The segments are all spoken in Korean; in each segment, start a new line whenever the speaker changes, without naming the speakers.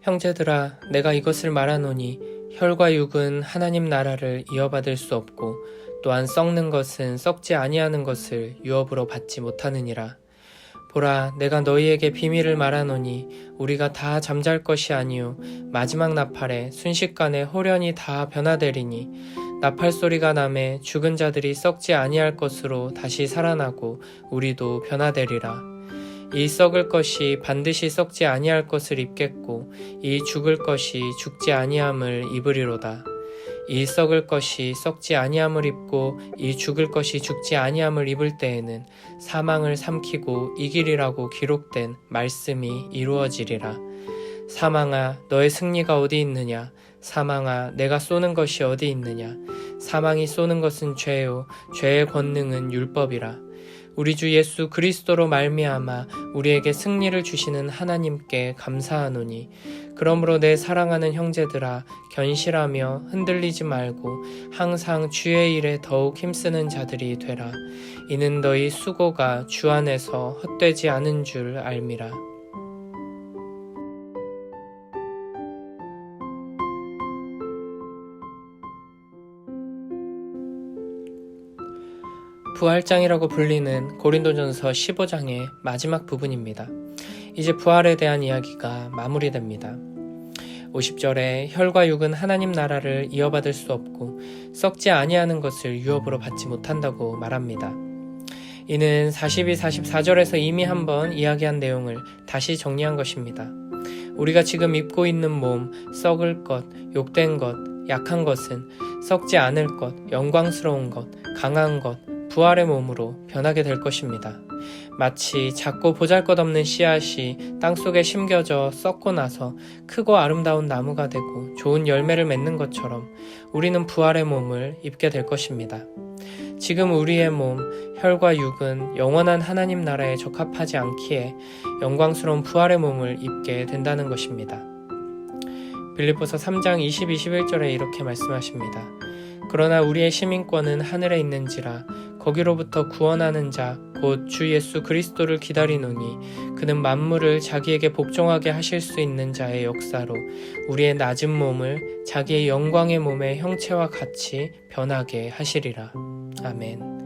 형제들아, 내가 이것을 말하노니 혈과 육은 하나님 나라를 이어받을 수 없고 또한 썩는 것은 썩지 아니하는 것을 유업으로 받지 못하느니라. 보라, 내가 너희에게 비밀을 말하노니 우리가 다 잠잘 것이 아니요 마지막 나팔에 순식간에 호련히 다 변화되리니 나팔 소리가 나매 죽은 자들이 썩지 아니할 것으로 다시 살아나고 우리도 변화되리라. 이 썩을 것이 반드시 썩지 아니할 것을 입겠고 이 죽을 것이 죽지 아니함을 입으리로다. 이 썩을 것이 썩지 아니함을 입고 이 죽을 것이 죽지 아니함을 입을 때에는 사망을 삼키고 이기리라고 기록된 말씀이 이루어지리라. 사망아, 너의 승리가 어디 있느냐? 사망아, 내가 쏘는 것이 어디 있느냐? 사망이 쏘는 것은 죄요, 죄의 권능은 율법이라. 우리 주 예수 그리스도로 말미암아 우리에게 승리를 주시는 하나님께 감사하노니, 그러므로 내 사랑하는 형제들아, 견실하며 흔들리지 말고 항상 주의 일에 더욱 힘쓰는 자들이 되라. 이는 너희 수고가 주 안에서 헛되지 않은 줄 알미라. 부활장이라고 불리는 고린도전서 15장의 마지막 부분입니다. 이제 부활에 대한 이야기가 마무리됩니다. 50절에 혈과 육은 하나님 나라를 이어받을 수 없고 썩지 아니하는 것을 유업으로 받지 못한다고 말합니다. 이는 42, 44절에서 이미 한번 이야기한 내용을 다시 정리한 것입니다. 우리가 지금 입고 있는 몸, 썩을 것, 욕된 것, 약한 것은 썩지 않을 것, 영광스러운 것, 강한 것, 부활의 몸으로 변하게 될 것입니다. 마치 작고 보잘것없는 씨앗이 땅속에 심겨져 썩고 나서 크고 아름다운 나무가 되고 좋은 열매를 맺는 것처럼 우리는 부활의 몸을 입게 될 것입니다. 지금 우리의 몸, 혈과 육은 영원한 하나님 나라에 적합하지 않기에 영광스러운 부활의 몸을 입게 된다는 것입니다. 빌립보서 3장 20, 21절에 이렇게 말씀하십니다. 그러나 우리의 시민권은 하늘에 있는지라 거기로부터 구원하는 자 곧 주 예수 그리스도를 기다리노니 그는 만물을 자기에게 복종하게 하실 수 있는 자의 역사로 우리의 낮은 몸을 자기의 영광의 몸의 형체와 같이 변하게 하시리라. 아멘.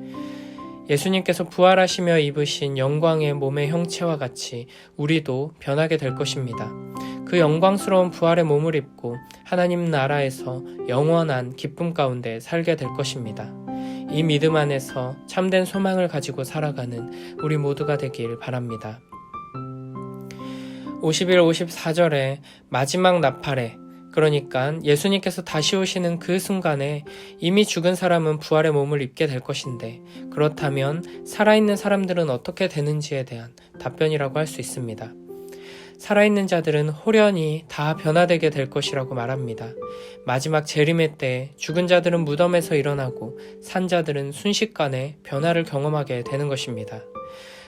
예수님께서 부활하시며 입으신 영광의 몸의 형체와 같이 우리도 변하게 될 것입니다. 그 영광스러운 부활의 몸을 입고 하나님 나라에서 영원한 기쁨 가운데 살게 될 것입니다. 이 믿음 안에서 참된 소망을 가지고 살아가는 우리 모두가 되길 바랍니다. 51, 54절에 마지막 나팔에, 그러니까 예수님께서 다시 오시는 그 순간에 이미 죽은 사람은 부활의 몸을 입게 될 것인데, 그렇다면 살아있는 사람들은 어떻게 되는지에 대한 답변이라고 할 수 있습니다. 살아있는 자들은 호련히 다 변화되게 될 것이라고 말합니다. 마지막 재림의 때 죽은 자들은 무덤에서 일어나고 산 자들은 순식간에 변화를 경험하게 되는 것입니다.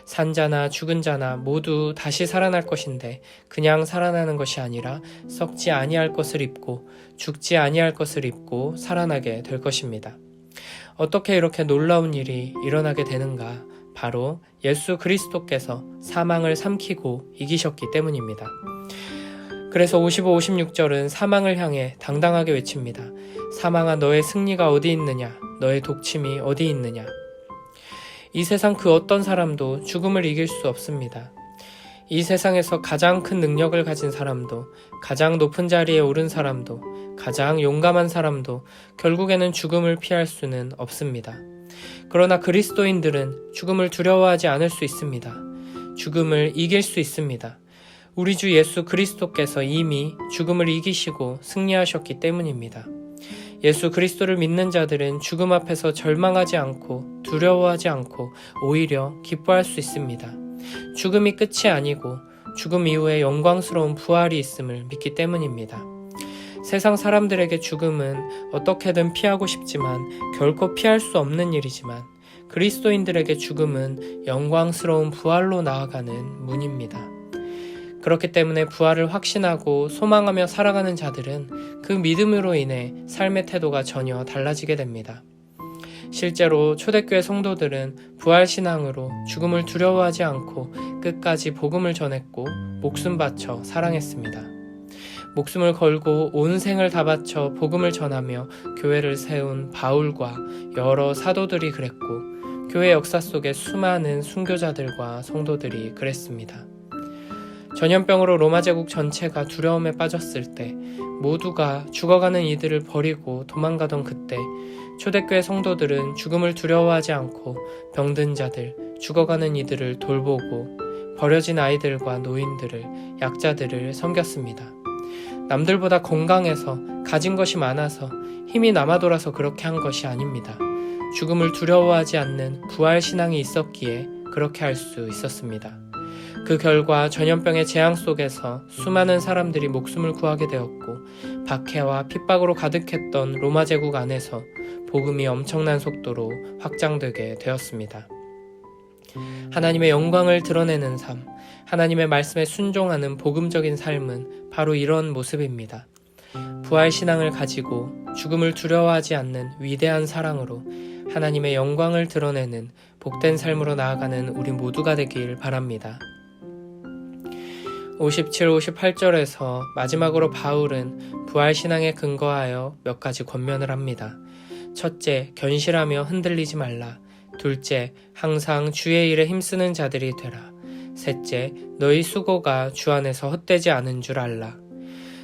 산 자나 죽은 자나 모두 다시 살아날 것인데 그냥 살아나는 것이 아니라 썩지 아니할 것을 입고 죽지 아니할 것을 입고 살아나게 될 것입니다. 어떻게 이렇게 놀라운 일이 일어나게 되는가? 바로 예수 그리스도께서 사망을 삼키고 이기셨기 때문입니다. 그래서 55, 56절은 사망을 향해 당당하게 외칩니다. 사망아, 너의 승리가 어디 있느냐? 너의 독침이 어디 있느냐? 이 세상 그 어떤 사람도 죽음을 이길 수 없습니다. 이 세상에서 가장 큰 능력을 가진 사람도, 가장 높은 자리에 오른 사람도, 가장 용감한 사람도 결국에는 죽음을 피할 수는 없습니다. 그러나 그리스도인들은 죽음을 두려워하지 않을 수 있습니다. 죽음을 이길 수 있습니다. 우리 주 예수 그리스도께서 이미 죽음을 이기시고 승리하셨기 때문입니다. 예수 그리스도를 믿는 자들은 죽음 앞에서 절망하지 않고 두려워하지 않고 오히려 기뻐할 수 있습니다. 죽음이 끝이 아니고 죽음 이후에 영광스러운 부활이 있음을 믿기 때문입니다. 세상 사람들에게 죽음은 어떻게든 피하고 싶지만 결코 피할 수 없는 일이지만 그리스도인들에게 죽음은 영광스러운 부활로 나아가는 문입니다. 그렇기 때문에 부활을 확신하고 소망하며 살아가는 자들은 그 믿음으로 인해 삶의 태도가 전혀 달라지게 됩니다. 실제로 초대교회 성도들은 부활신앙으로 죽음을 두려워하지 않고 끝까지 복음을 전했고 목숨 바쳐 사랑했습니다. 목숨을 걸고 온 생을 다 바쳐 복음을 전하며 교회를 세운 바울과 여러 사도들이 그랬고 교회 역사 속에 수많은 순교자들과 성도들이 그랬습니다. 전염병으로 로마 제국 전체가 두려움에 빠졌을 때 모두가 죽어가는 이들을 버리고 도망가던 그때 초대교회 성도들은 죽음을 두려워하지 않고 병든 자들, 죽어가는 이들을 돌보고 버려진 아이들과 노인들을, 약자들을 섬겼습니다. 남들보다 건강해서 가진 것이 많아서 힘이 남아돌아서 그렇게 한 것이 아닙니다. 죽음을 두려워하지 않는 부활신앙이 있었기에 그렇게 할 수 있었습니다. 그 결과 전염병의 재앙 속에서 수많은 사람들이 목숨을 구하게 되었고 박해와 핍박으로 가득했던 로마 제국 안에서 복음이 엄청난 속도로 확장되게 되었습니다. 하나님의 영광을 드러내는 삶, 하나님의 말씀에 순종하는 복음적인 삶은 바로 이런 모습입니다. 부활신앙을 가지고 죽음을 두려워하지 않는 위대한 사랑으로 하나님의 영광을 드러내는 복된 삶으로 나아가는 우리 모두가 되길 바랍니다. 57, 58절에서 마지막으로 바울은 부활신앙에 근거하여 몇 가지 권면을 합니다. 첫째, 견실하며 흔들리지 말라. 둘째, 항상 주의 일에 힘쓰는 자들이 되라. 셋째, 너희 수고가 주 안에서 헛되지 않은 줄 알라.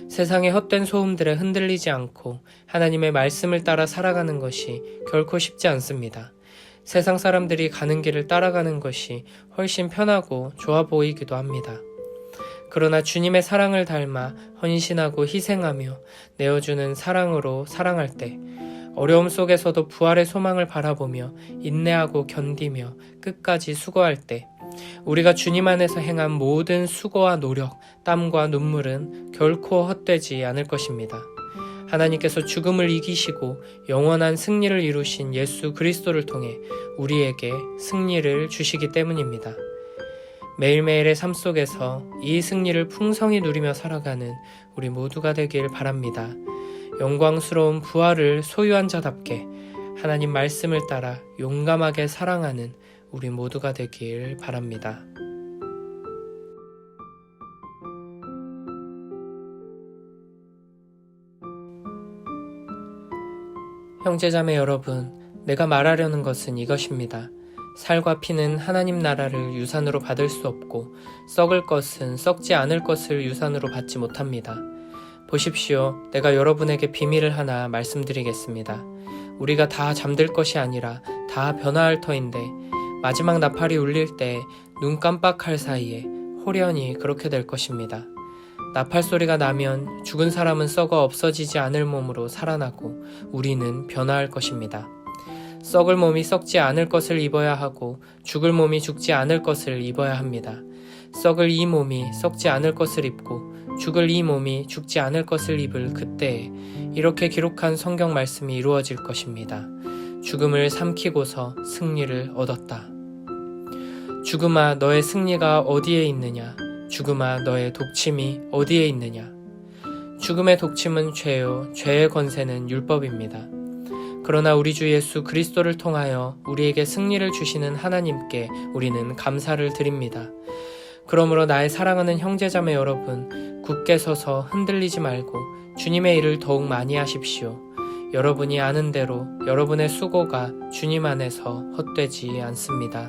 세상의 헛된 소음들에 흔들리지 않고 하나님의 말씀을 따라 살아가는 것이 결코 쉽지 않습니다. 세상 사람들이 가는 길을 따라가는 것이 훨씬 편하고 좋아 보이기도 합니다. 그러나 주님의 사랑을 닮아 헌신하고 희생하며 내어주는 사랑으로 사랑할 때 어려움 속에서도 부활의 소망을 바라보며 인내하고 견디며 끝까지 수고할 때 우리가 주님 안에서 행한 모든 수고와 노력, 땀과 눈물은 결코 헛되지 않을 것입니다. 하나님께서 죽음을 이기시고 영원한 승리를 이루신 예수 그리스도를 통해 우리에게 승리를 주시기 때문입니다. 매일매일의 삶 속에서 이 승리를 풍성히 누리며 살아가는 우리 모두가 되길 바랍니다. 영광스러운 부활을 소유한 자답게 하나님 말씀을 따라 용감하게 사랑하는 우리 모두가 되길 바랍니다. 형제자매 여러분, 내가 말하려는 것은 이것입니다. 살과 피는 하나님 나라를 유산으로 받을 수 없고 썩을 것은 썩지 않을 것을 유산으로 받지 못합니다. 보십시오. 내가 여러분에게 비밀을 하나 말씀드리겠습니다. 우리가 다 잠들 것이 아니라 다 변화할 터인데 마지막 나팔이 울릴 때 눈 깜빡할 사이에 호련히 그렇게 될 것입니다. 나팔 소리가 나면 죽은 사람은 썩어 없어지지 않을 몸으로 살아나고 우리는 변화할 것입니다. 썩을 몸이 썩지 않을 것을 입어야 하고 죽을 몸이 죽지 않을 것을 입어야 합니다. 썩을 이 몸이 썩지 않을 것을 입고 죽을 이 몸이 죽지 않을 것을 입을 그때에 이렇게 기록한 성경 말씀이 이루어질 것입니다. 죽음을 삼키고서 승리를 얻었다. 죽음아, 너의 승리가 어디에 있느냐? 죽음아, 너의 독침이 어디에 있느냐? 죽음의 독침은 죄요, 죄의 권세는 율법입니다. 그러나 우리 주 예수 그리스도를 통하여 우리에게 승리를 주시는 하나님께 우리는 감사를 드립니다. 그러므로 나의 사랑하는 형제자매 여러분, 굳게 서서 흔들리지 말고 주님의 일을 더욱 많이 하십시오. 여러분이 아는 대로 여러분의 수고가 주님 안에서 헛되지 않습니다.